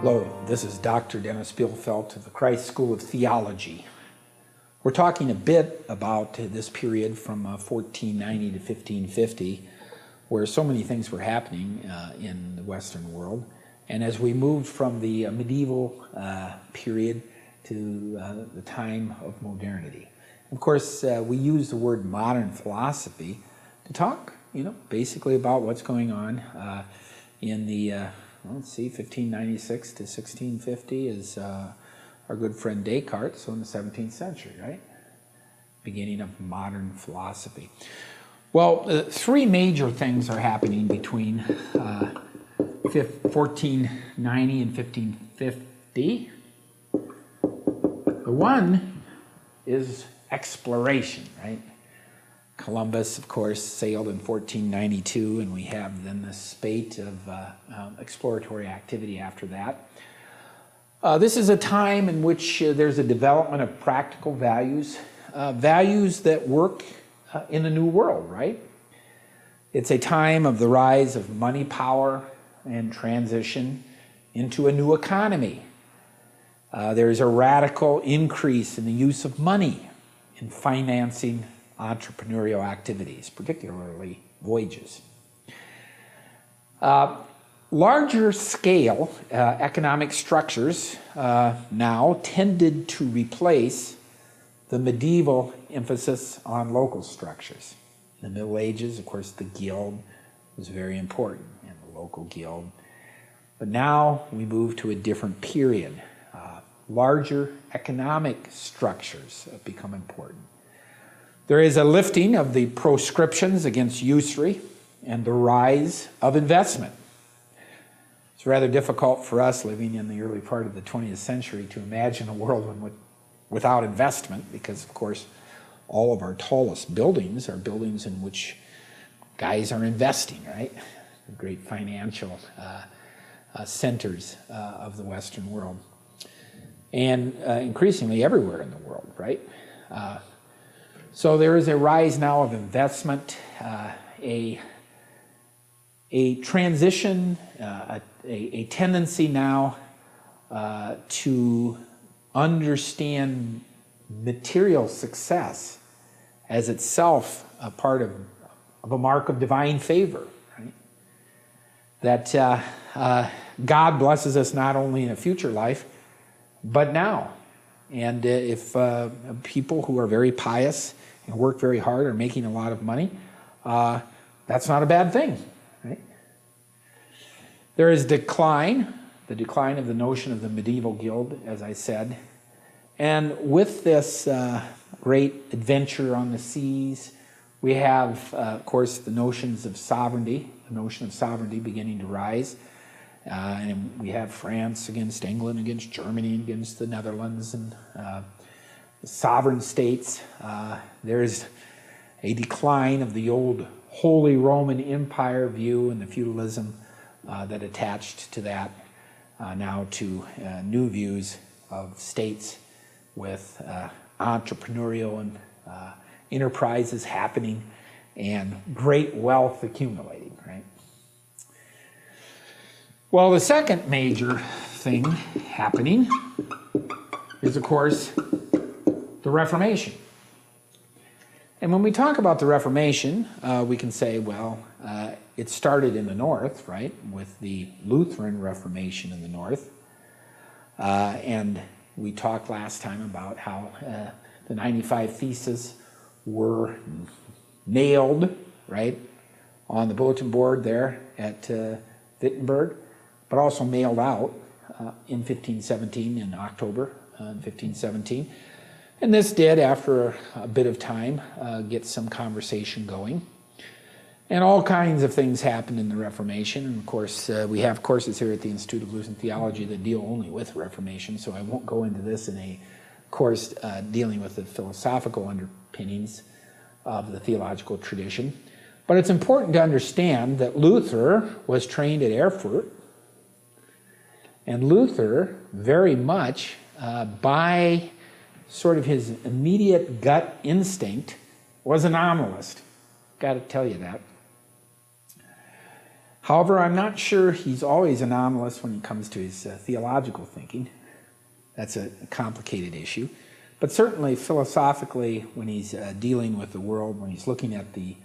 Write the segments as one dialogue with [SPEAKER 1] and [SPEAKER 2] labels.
[SPEAKER 1] Hello, this is Dr. Dennis Bielfeldt of the Christ School of Theology. We're talking a bit about this period from 1490 to 1550, where so many things were happening in the Western world. And as we moved from the medieval period to the time of modernity. Of course, we use the word modern philosophy to talk, basically about what's going on in the, let's see, 1596 to 1650 is our good friend Descartes, so in the 17th century, right? Beginning of modern philosophy. Well, three major things are happening between 1490 and 1550. The one is exploration, right? Columbus, of course, sailed in 1492, and we have then this spate of exploratory activity after that. This is a time in which there's a development of practical values, values that work in the New World, right? It's a time of the rise of money power and transition into a new economy. There's a radical increase in the use of money in financing entrepreneurial activities, particularly voyages. Larger scale economic structures now tended to replace the medieval emphasis on local structures. In the Middle Ages, of course, the guild was very important, and the local guild. But now we move to a different period. Larger economic structures have become important. There is a lifting of the proscriptions against usury and the rise of investment. It's rather difficult for us living in the early part of the 20th century to imagine a world without investment, because, of course, all of our tallest buildings are buildings in which guys are investing, right? The great financial centers of the Western world. And increasingly everywhere in the world, right? So there is a rise now of investment, a transition, a tendency now to understand material success as itself a part of a mark of divine favor, right? That God blesses us not only in a future life, but now. And if people who are very pious and work very hard are making a lot of money, that's not a bad thing, right? There is decline, the decline of the notion of the medieval guild, as I said. And with this great adventure on the seas, we have, of course, the notions of sovereignty, the notion of sovereignty beginning to rise. And we have France against England, against Germany, against the Netherlands, and the sovereign states. There's a decline of the old Holy Roman Empire view and the feudalism that attached to that, now to new views of states with entrepreneurial and enterprises happening and great wealth accumulating, right? Well, the second major thing happening is, of course, the Reformation. And when we talk about the Reformation, we can say, well, it started in the North, right, with the Lutheran Reformation in the North. And we talked last time about how the 95 Theses were nailed, right, on the bulletin board there at Wittenberg, but also mailed out in 1517, in October in 1517. And this did, after a bit of time, get some conversation going. And all kinds of things happened in the Reformation. And of course, we have courses here at the Institute of Lutheran Theology that deal only with Reformation, so I won't go into this in a course dealing with the philosophical underpinnings of the theological tradition. But it's important to understand that Luther was trained at Erfurt, and Luther very much, by sort of his immediate gut instinct, was a nominalist. Got to tell you that. However, I'm not sure he's always anomalous when it comes to his theological thinking. That's a complicated issue. But certainly philosophically, when he's dealing with the world, when he's looking at the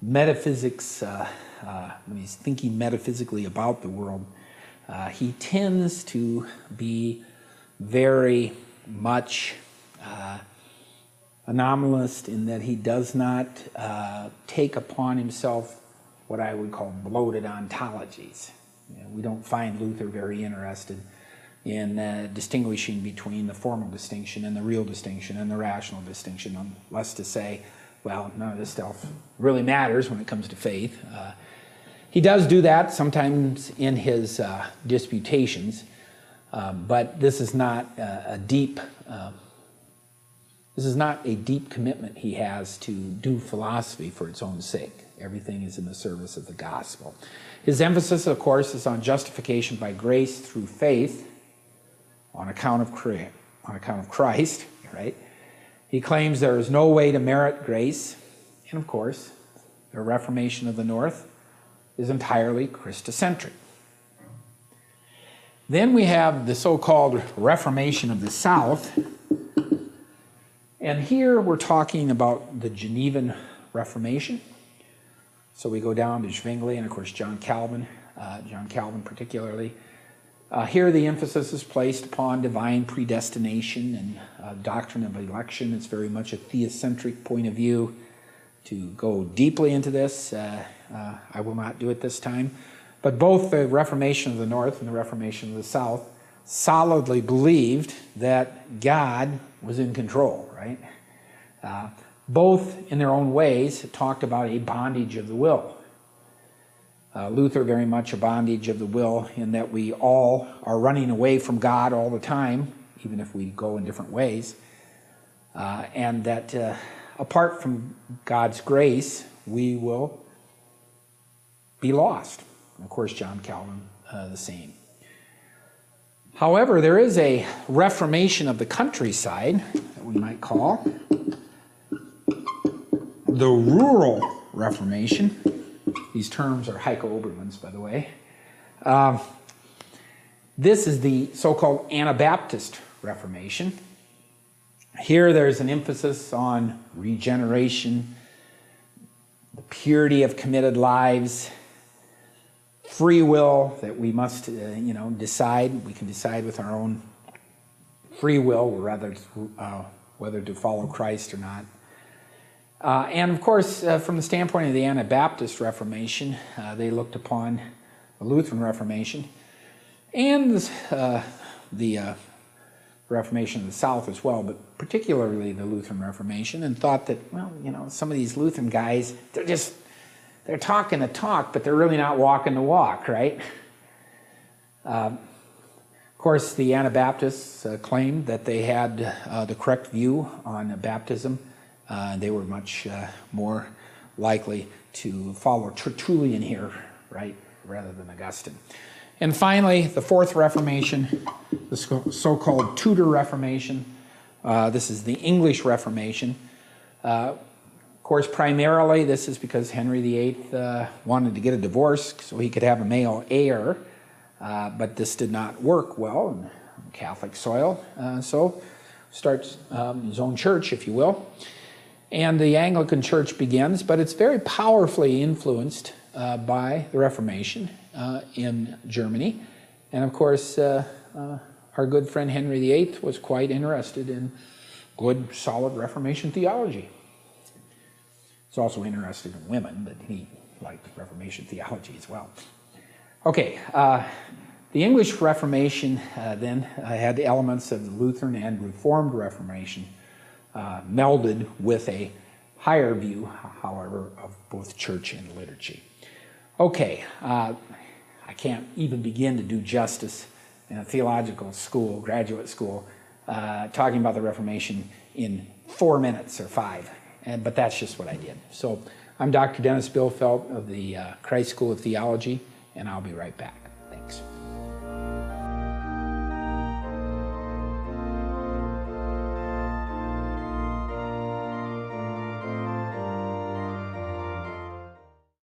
[SPEAKER 1] metaphysics, when he's thinking metaphysically about the world, he tends to be very much anomalous in that he does not take upon himself what I would call bloated ontologies. We don't find Luther very interested in distinguishing between the formal distinction and the real distinction and the rational distinction, unless to say, well, none of this stuff really matters when it comes to faith. He does do that sometimes in his disputations, but this is not a deep commitment he has to do philosophy for its own sake. Everything is in the service of the gospel. His emphasis, of course, is on justification by grace through faith on account of Christ, right? He claims there is no way to merit grace, and of course, the Reformation of the North is entirely Christocentric. Then we have the so-called Reformation of the South, and here we're talking about the Geneva Reformation. So we go down to Zwingli and, of course, John Calvin particularly. Here the emphasis is placed upon divine predestination and doctrine of election. It's very much a theocentric point of view. To go deeply into this, I will not do it this time. But both the Reformation of the North and the Reformation of the South solidly believed that God was in control, right? Both, in their own ways, talked about a bondage of the will. Luther very much a bondage of the will in that we all are running away from God all the time, even if we go in different ways, and that apart from God's grace, we will be lost. And of course, John Calvin, the same. However, there is a reformation of the countryside that we might call the Rural Reformation. These terms are Heiko Oberman's, by the way. This is the so-called Anabaptist Reformation. Here there's an emphasis on regeneration, the purity of committed lives, free will, that we must decide. We can decide with our own free will whether to follow Christ or not. And of course, from the standpoint of the Anabaptist Reformation, they looked upon the Lutheran Reformation and the Reformation of the South as well, but particularly the Lutheran Reformation, and thought that, well, some of these Lutheran guys, they're talking the talk, but they're really not walking the walk, right? Of course, the Anabaptists claimed that they had the correct view on baptism. They were much more likely to follow Tertullian here, right, rather than Augustine. And finally, the Fourth Reformation, the so-called Tudor Reformation. This is the English Reformation. Of course, primarily, this is because Henry VIII wanted to get a divorce so he could have a male heir, but this did not work well on Catholic soil, so starts his own church, if you will. And the Anglican Church begins, but it's very powerfully influenced by the Reformation in Germany. And of course, our good friend Henry VIII was quite interested in good, solid Reformation theology. He's also interested in women, but he liked Reformation theology as well. Okay, the English Reformation then had elements of the Lutheran and Reformed Reformation melded with a higher view, however, of both church and liturgy. Okay, I can't even begin to do justice in a theological school, graduate school, talking about the Reformation in 4 minutes or 5, but that's just what I did. So I'm Dr. Dennis Bielfeldt of the Christ School of Theology, and I'll be right back.